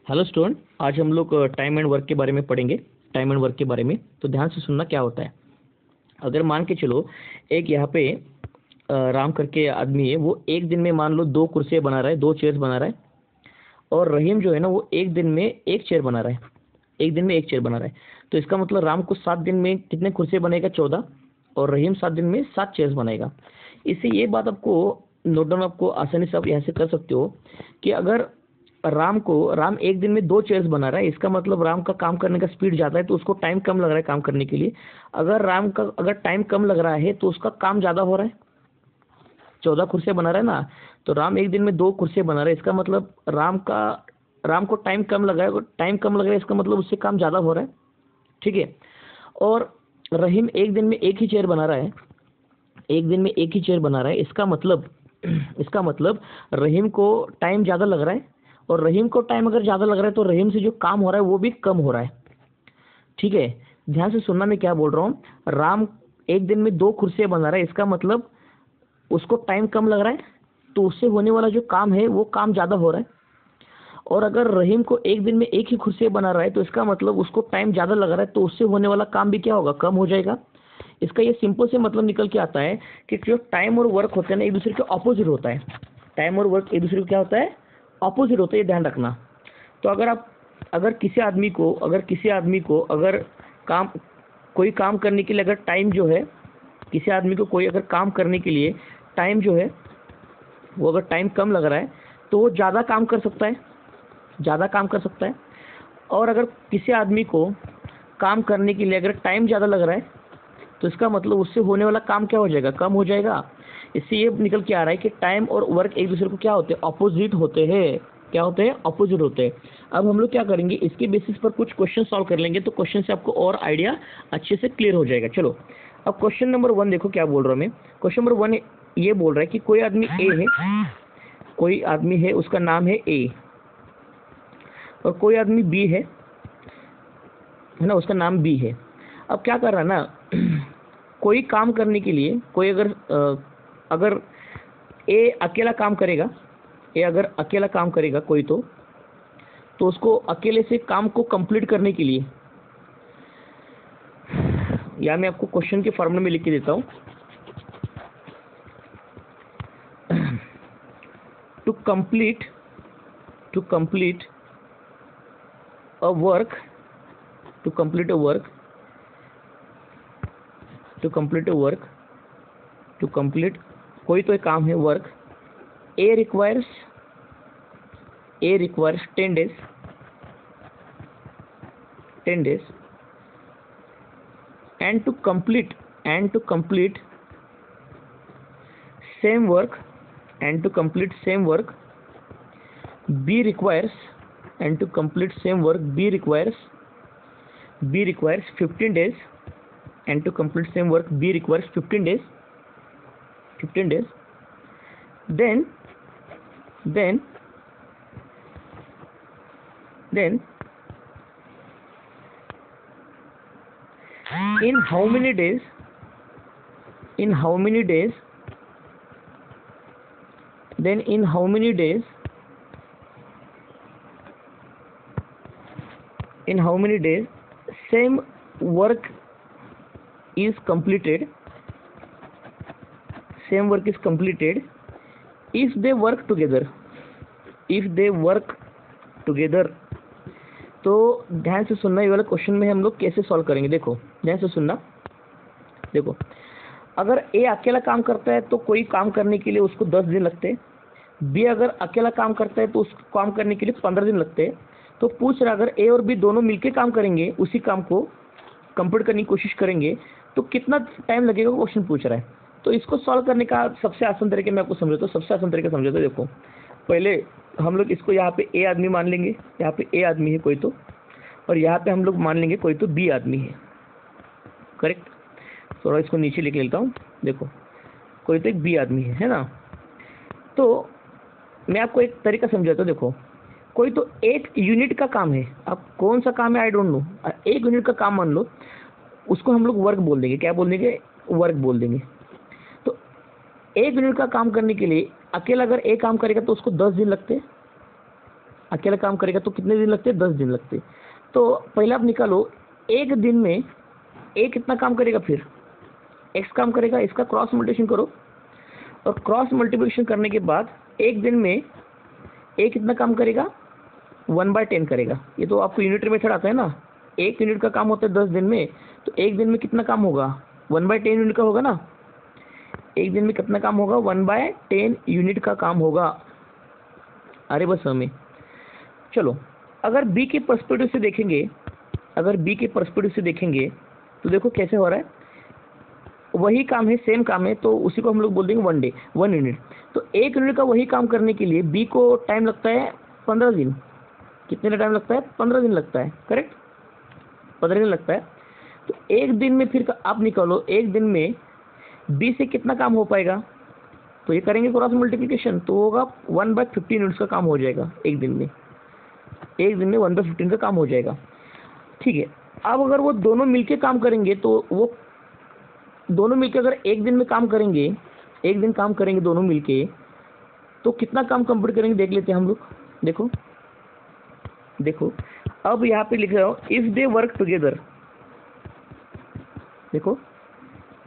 Hello student, आज हम लोग टाइम एंड वर्क के बारे में पढ़ेंगे। टाइम एंड वर्क के बारे में तो ध्यान से सुनना क्या होता है। अगर मान के चलो एक यहाँ पे राम करके आदमी है, वो एक दिन में मान लो 2 कुर्सियाँ बना रहा है, 2 चेयर्स बना रहा है। और रहीम जो है ना वो एक दिन में 1 चेयर बना रहा है, एक दिन में 1 चेयर बना रहा है। तो इसका मतलब राम को 7 दिन में कितने कुर्सियाँ बनेगा? 14। और रहीम 7 दिन में 7 चेयर्स बनाएगा। इससे ये बात आपको नोट डाउन आपको आसानी से आप यहाँ से कर सकते हो कि अगर राम एक दिन में 2 चेयर्स बना रहा है, इसका मतलब राम का काम करने का स्पीड ज़्यादा है, तो उसको टाइम कम लग रहा है काम करने के लिए। अगर टाइम कम लग रहा है तो उसका काम ज़्यादा हो रहा है। 14 कुर्सियाँ बना रहा है ना, तो राम एक दिन में 2 कुर्सियाँ बना रहा है, इसका मतलब राम को टाइम कम लग रहा है। टाइम कम लग रहा है इसका मतलब उससे काम ज़्यादा हो रहा है। ठीक है। और रहीम एक दिन में एक ही चेयर बना रहा है, एक दिन में एक ही चेयर बना रहा है, इसका मतलब रहीम को टाइम ज़्यादा लग रहा है। और रहीम को टाइम अगर ज़्यादा लग रहा है तो रहीम से जो काम हो रहा है वो भी कम हो रहा है। ठीक है। ध्यान से सुनना मैं क्या बोल रहा हूँ। राम एक दिन में 2 कुर्सियाँ बना रहा है, इसका मतलब उसको टाइम कम लग रहा है, तो उससे होने वाला जो काम है वो काम ज़्यादा हो रहा है। और अगर रहीम को एक दिन में एक ही कुर्सियाँ बना रहा है तो इसका मतलब उसको टाइम ज़्यादा लग रहा है, तो उससे होने वाला काम भी क्या होगा? कम हो जाएगा। इसका ये सिंपल से मतलब निकल के आता है कि जो टाइम और वर्क होते हैं ना, एक दूसरे के ऑपोजिट होता है। टाइम और वर्क एक दूसरे को क्या होता है? ऑपोजिट होता है, ये ध्यान रखना। तो अगर किसी आदमी को अगर काम कोई काम करने के लिए अगर टाइम जो है, किसी आदमी को कोई अगर काम करने के लिए टाइम जो है वो अगर टाइम कम लग रहा है तो वो ज़्यादा काम कर सकता है, ज़्यादा काम कर सकता है। और अगर किसी आदमी को काम करने के लिए अगर टाइम ज़्यादा लग रहा है तो इसका मतलब उससे होने वाला काम क्या हो जाएगा? कम हो जाएगा। इससे ये निकल के आ रहा है कि टाइम और वर्क एक दूसरे को क्या होते हैं? अपोजिट होते हैं। क्या होते हैं? अपोजिट होते हैं। अब हम लोग क्या करेंगे, इसके बेसिस पर कुछ क्वेश्चन सॉल्व कर लेंगे, तो क्वेश्चन से आपको और आइडिया अच्छे से क्लियर हो जाएगा। चलो, अब क्वेश्चन नंबर 1 देखो क्या बोल रहा हूँ मैं। क्वेश्चन नंबर 1 ये बोल रहा है कि कोई आदमी ए है, कोई आदमी है, उसका नाम है ए। और कोई आदमी बी है ना, उसका नाम बी है। अब क्या कर रहा है ना, कोई काम करने के लिए कोई अगर ए अकेला काम करेगा, ए अगर अकेला काम करेगा कोई, तो उसको अकेले से काम को कंप्लीट करने के लिए, या मैं आपको क्वेश्चन के फॉर्मूले में लिख के देता हूँ। To complete a work to complete कोई तो एक काम है, work A requires 10 days and to complete same work B requires 15 days, and to complete same work B requires 15 days. Then in how many days same work is completed if they work together. तो ध्यान से सुनना, ये वाला question में हम लोग कैसे सॉल्व करेंगे। देखो ध्यान से सुनना। देखो, अगर ए अकेला काम करता है तो कोई काम करने के लिए उसको 10 दिन लगते हैं। बी अगर अकेला काम करता है तो उसको काम करने के लिए 15 दिन लगते हैं। तो पूछ रहा, अगर ए और बी दोनों मिलके काम करेंगे, उसी काम को कंप्लीट करने की कोशिश करेंगे, तो कितना टाइम लगेगा, क्वेश्चन पूछ रहा है। तो इसको सॉल्व करने का सबसे आसान तरीके मैं आपको समझाता हूँ। सबसे आसान तरीका समझाता हूँ। देखो, पहले हम लोग इसको यहाँ पे ए आदमी मान लेंगे, यहाँ पे ए आदमी है कोई तो, और यहाँ पे हम लोग मान लेंगे कोई तो बी आदमी है। करेक्ट। थोड़ा इसको नीचे लिख लेता हूँ। देखो, कोई तो एक बी आदमी है ना। तो मैं आपको एक तरीका समझाता हूँ। देखो, कोई तो एक यूनिट का काम है। अब कौन सा काम है आई डोंट नो, एक यूनिट का काम मान लो, उसको हम लोग वर्क बोल देंगे। क्या बोल देंगे? वर्क बोल देंगे। तो एक यूनिट का काम करने के लिए अकेला अगर एक काम करेगा तो उसको 10 दिन लगते हैं। अकेला काम करेगा तो कितने दिन लगते? 10 दिन लगते। तो पहले आप निकालो, एक दिन में ए कितना काम करेगा, फिर एक्स काम करेगा, इसका क्रॉस मल्टीप्लिकेशन करो, और क्रॉस मल्टीप्लिकेशन करने के बाद एक दिन में ए कितना काम करेगा? 1/10 करेगा। ये तो आपको यूनिटरी मेथड आता है ना, 1 यूनिट का काम होता है 10 दिन में, तो एक दिन में कितना काम होगा? 1/10 यूनिट का होगा ना। एक दिन में कितना काम होगा? 1/10 यूनिट का काम होगा। अरे बस हमें, चलो अगर बी के पर्सपेक्टिव से देखेंगे, अगर बी के पर्सपेक्टिव से देखेंगे तो देखो कैसे हो रहा है। वही काम है, सेम काम है, तो उसी को हम लोग बोल देंगे 1 डे, 1 यूनिट। तो 1 यूनिट का वही काम करने के लिए बी को टाइम लगता है 15 दिन। कितने टाइम लगता है? 15 दिन लगता है, करेक्ट, 15 दिन लगता है। तो एक दिन में फिर आप निकालो, एक दिन में बी से कितना काम हो पाएगा? तो ये करेंगे क्रॉस मल्टीप्लिकेशन, तो होगा 1/15 यूनिट्स का काम हो जाएगा एक दिन में। एक दिन में 1/15 का काम हो जाएगा, ठीक है। अब अगर वो दोनों मिलके काम करेंगे, तो वो दोनों मिलके अगर एक दिन में काम करेंगे, एक दिन काम करेंगे दोनों मिलके, तो कितना काम कंप्लीट करेंगे देख लेते हैं हम लोग। देखो देखो, अब यहाँ पे लिख रहा हूँ इफ दे वर्क टुगेदर। देखो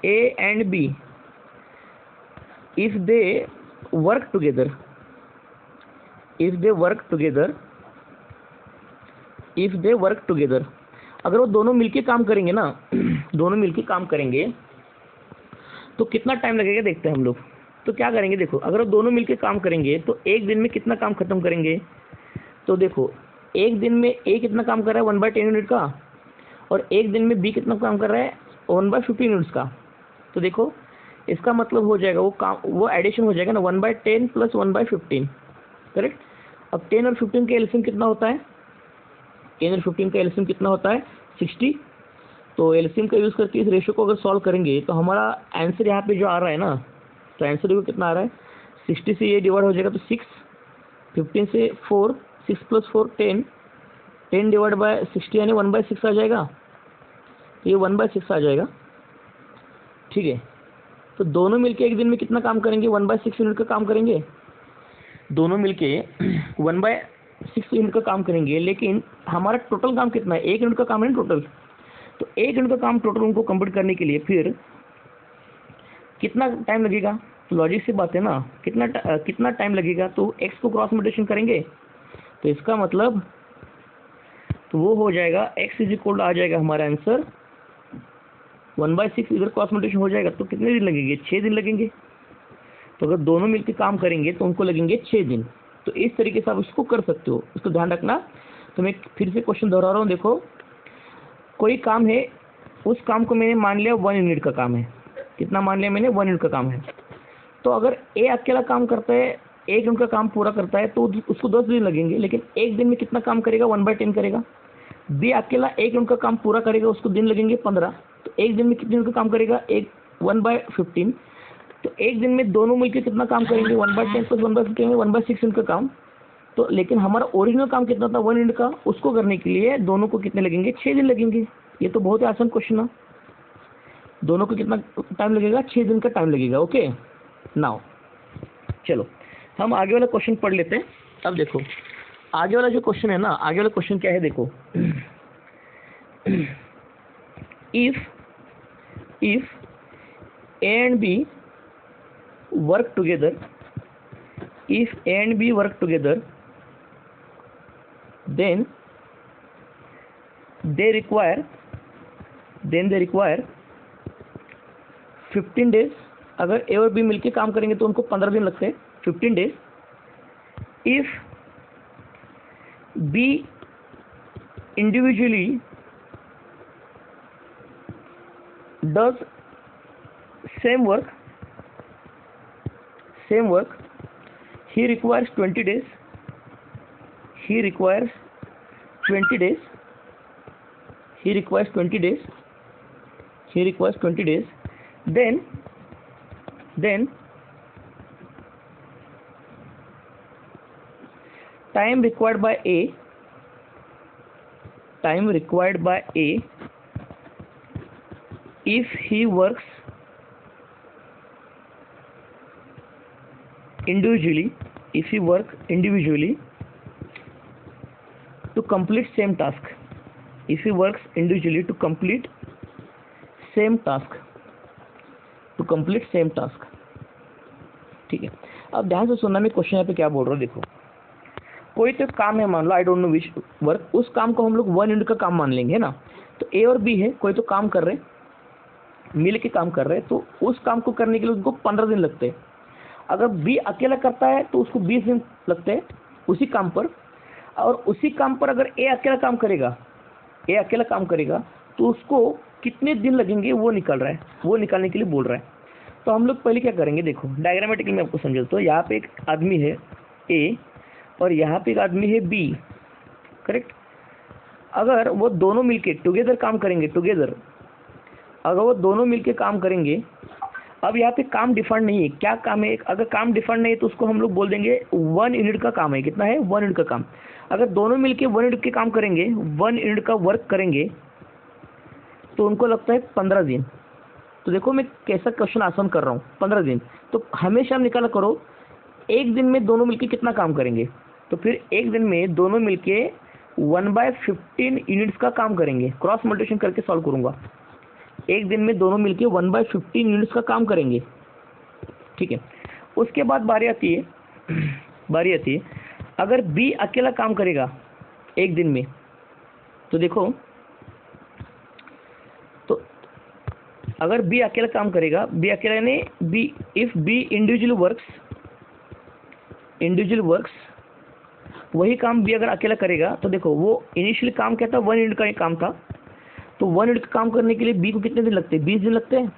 A and B, if they work together, if they work together, if they work together, अगर वो दोनों मिलके काम करेंगे ना, दोनों मिलके काम करेंगे तो कितना टाइम लगेगा देखते हैं हम लोग। तो क्या करेंगे, देखो अगर वो दोनों मिलके काम करेंगे तो एक दिन में कितना काम खत्म करेंगे। तो देखो एक दिन में ए कितना काम कर रहा है? 1/10 यूनिट का, और एक दिन में बी कितना काम कर रहा है? 1/15 यूनिट्स का। तो देखो इसका मतलब हो जाएगा वो काम, वो एडिशन हो जाएगा ना, 1/10 प्लस 1/15, करेक्ट। अब 10 और 15 का एलसीएम कितना होता है? 10 और 15 का एलसीएम कितना होता है? 60। तो एलसीएम का यूज़ करके इस रेशियो को अगर सॉल्व करेंगे तो हमारा आंसर यहाँ पे जो आ रहा है ना, तो आंसर देखो कितना आ रहा है, 60 से ये डिवाइड हो जाएगा तो 6, 15 से 4, 6 + 4 10, 10 डिवाइड बाय 60 यानी 1/6 आ जाएगा। तो ये 1/6 आ जाएगा, ठीक है। तो दोनों मिलके एक दिन में कितना काम करेंगे? 1/6 यूनिट का काम करेंगे। दोनों मिलके 1/6 यूनिट का काम करेंगे, लेकिन हमारा टोटल काम कितना है? 1 यूनिट का काम है ना टोटल। तो 1 यूनिट का काम टोटल उनको कंप्लीट करने के लिए फिर कितना टाइम लगेगा? तो लॉजिक से बात है ना, कितना टाइम लगेगा? तो एक्स को क्रॉस मल्टीप्लिकेशन करेंगे, तो इसका मतलब तो वो हो जाएगा x = आ जाएगा हमारा आंसर 1/6, इधर क्रॉस मल्टीप्लिकेशन हो जाएगा तो कितने दिन लगेंगे? 6 दिन लगेंगे। तो अगर दोनों मिलकर काम करेंगे तो उनको लगेंगे 6 दिन। तो इस तरीके से आप इसको कर सकते हो, इसको ध्यान रखना। तो मैं फिर से क्वेश्चन दोहरा रहा हूँ। देखो कोई काम है, उस काम को मैंने मान लिया 1 यूनिट का काम है। कितना मान लिया मैंने? 1 यूनिट का काम है। तो अगर ए अकेला काम करता है, 1 यूनिट का काम पूरा करता है, तो उसको 10 दिन लगेंगे, लेकिन एक दिन में कितना काम करेगा? 1/10 करेगा। बी अकेला 1 यूनिट का काम पूरा करेगा, उसको दिन लगेंगे 15। तो एक दिन में कितने यूनिट का काम करेगा? 1/15। तो एक दिन में दोनों मिलकर कितना काम करेंगे? 1/10 प्लस 1/15 1/6 यूनिट का काम। तो लेकिन हमारा ओरिजिनल काम कितना था? 1 यूनिट का। उसको करने के लिए दोनों को कितने लगेंगे? 6 दिन लगेंगे। ये तो बहुत ही आसान क्वेश्चन है। दोनों को कितना टाइम लगेगा? 6 दिन का टाइम लगेगा। ओके, नाउ चलो हम आगे वाला क्वेश्चन पढ़ लेते हैं। अब देखो आगे वाला जो क्वेश्चन है ना, आगे वाला क्वेश्चन क्या है? देखो if A and B work together, if A and B work together, then they require 15 days। अगर A और B मिलके काम करेंगे तो उनको 15 दिन लगते हैं, 15 days। if B individually does same work, he requires 20 days। he requires 20 days। then time required by A if he works individually, to complete same task. If he works individually to complete same task. To complete same task. ठीक है, अब ध्यान से सुनना, मैं question यहाँ पे क्या बोल रहा हूँ। देखो, कोई तो काम है, मान लो I don't know which work, उस काम को हम लोग 1 यूनिट का काम मान लेंगे ना। तो ए और बी है, कोई तो काम कर रहे, मिल के काम कर रहे हैं, तो उस काम को करने के लिए उनको 15 दिन लगते हैं। अगर बी अकेला करता है तो उसको 20 दिन लगते हैं उसी काम पर। और उसी काम पर अगर ए अकेला काम करेगा, ए अकेला काम करेगा तो उसको कितने दिन लगेंगे वो निकाल रहा है, वो निकालने के लिए बोल रहा है। तो हम लोग पहले क्या करेंगे, देखो डायग्रामेटिकली मैं आपको समझा। तो यहाँ पे एक आदमी है ए और यहाँ पे एक आदमी है बी, करेक्ट। अगर वो दोनों मिलके टुगेदर काम करेंगे, टुगेदर अगर वो दोनों मिलके काम करेंगे, अब यहाँ पे काम डिफाइंड नहीं है, क्या काम है। अगर काम डिफाइंड नहीं है तो उसको हम लोग बोल देंगे 1 यूनिट का काम है। कितना है? 1 यूनिट का काम। अगर दोनों मिलके 1 यूनिट के काम करेंगे, 1 यूनिट का वर्क करेंगे, तो उनको लगता है 15 दिन। तो देखो मैं कैसा क्वेश्चन आसान कर रहा हूँ, 15 दिन। तो हमेशा निकाला करो एक दिन में दोनों मिलके कितना काम करेंगे। तो फिर एक दिन में दोनों मिलके 1/15 यूनिट्स का काम करेंगे। क्रॉस मल्टीप्लिकेशन करके सॉल्व करूंगा। एक दिन में दोनों मिलके 1/15 यूनिट्स का काम करेंगे, ठीक है। उसके बाद बारी आती है अगर बी अकेला काम करेगा एक दिन में। तो देखो, तो अगर बी अकेला काम करेगा, बी अकेला यानी B, if B individual works, वही काम बी अगर अकेला करेगा, तो देखो वो इनिशियली काम क्या था, 1 यूनिट का काम था। तो 1 यूनिट का काम करने के लिए बी को कितने दिन लगते हैं? 20 दिन लगते हैं,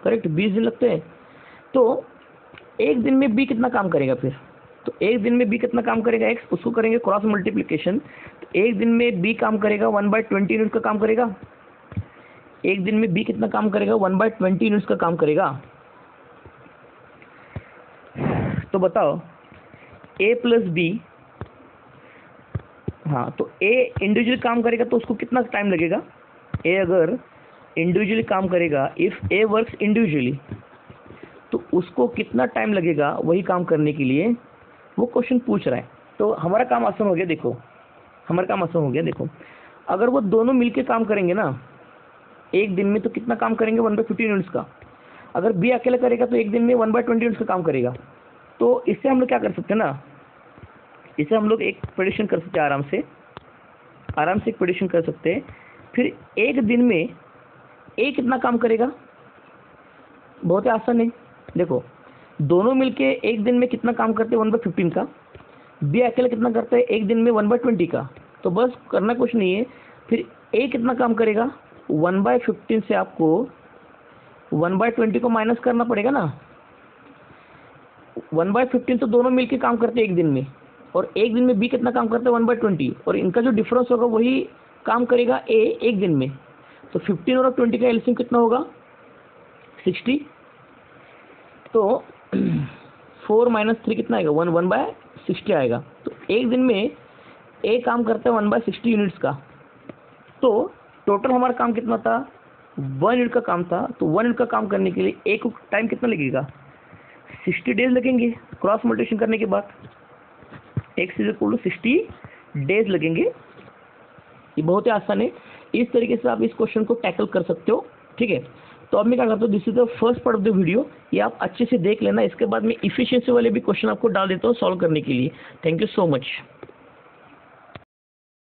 करेक्ट, 20 दिन लगते हैं। तो एक दिन में बी कितना काम करेगा फिर? तो एक दिन में बी कितना काम करेगा एक्स, उसको करेंगे क्रॉस मल्टीप्लिकेशन। तो एक दिन में बी काम करेगा 1/20 यूनिट का काम करेगा। एक दिन में बी कितना काम करेगा? 1/20 यूनिट्स का काम करेगा। तो बताओ ए प्लस बी, हाँ, तो ए इंडिविजुअली काम करेगा तो उसको कितना टाइम लगेगा? ए अगर इंडिविजुअली काम करेगा, इफ ए वर्क्स इंडिविजुअली, तो उसको कितना टाइम लगेगा वही काम करने के लिए, वो क्वेश्चन पूछ रहा है। तो हमारा काम आसान हो गया। देखो हमारा काम आसान हो गया। देखो अगर वो दोनों मिलके काम करेंगे ना एक दिन में, तो कितना काम करेंगे? 1/15 यूनिट्स का। अगर बी अकेला करेगा तो एक दिन में 1/20 यूनिट्स का काम करेगा। तो इससे हम लोग क्या कर सकते हैं ना, इसे हम लोग एक प्रेडिक्शन कर सकते हैं, आराम से एक प्रेडिक्शन कर सकते हैं। फिर एक दिन में ए कितना काम करेगा? बहुत ही आसान है। देखो दोनों मिलके एक दिन में कितना काम करते हैं? 1/15 का। बी अकेले कितना करता है एक दिन में? 1/20 का। तो बस करना कुछ नहीं है। फिर ए कितना काम करेगा? 1/15 से आपको 1/20 को माइनस करना पड़ेगा ना। 1/15 तो दोनों मिलके काम करते हैं एक दिन में, और एक दिन में बी कितना काम करता है? 1/20, और इनका जो डिफरेंस होगा वही काम करेगा ए एक दिन में। तो 15 और 20 का एलसीएम कितना होगा? 60। तो 4 - 3 कितना आएगा? 1/60 आएगा। तो एक दिन में ए काम करता है 1/60 यूनिट्स का। तो टोटल हमारा काम कितना था? 1 यूनिट का काम था। तो 1 यूनिट का काम करने के लिए ए को टाइम कितना लगेगा? 60 डेज लगेंगे क्रॉस मल्टीप्लिकेशन करने के बाद। x = 60 डेज लगेंगे। ये बहुत ही आसान है। इस तरीके से आप इस क्वेश्चन को टैकल कर सकते हो, ठीक है। तो अब मैं क्या करता हूँ, this is the first part of the video, ये आप अच्छे से देख लेना। इसके बाद मैं इफिशिएंसी वाले भी क्वेश्चन आपको डाल देता हूँ सॉल्व करने के लिए। Thank you so much.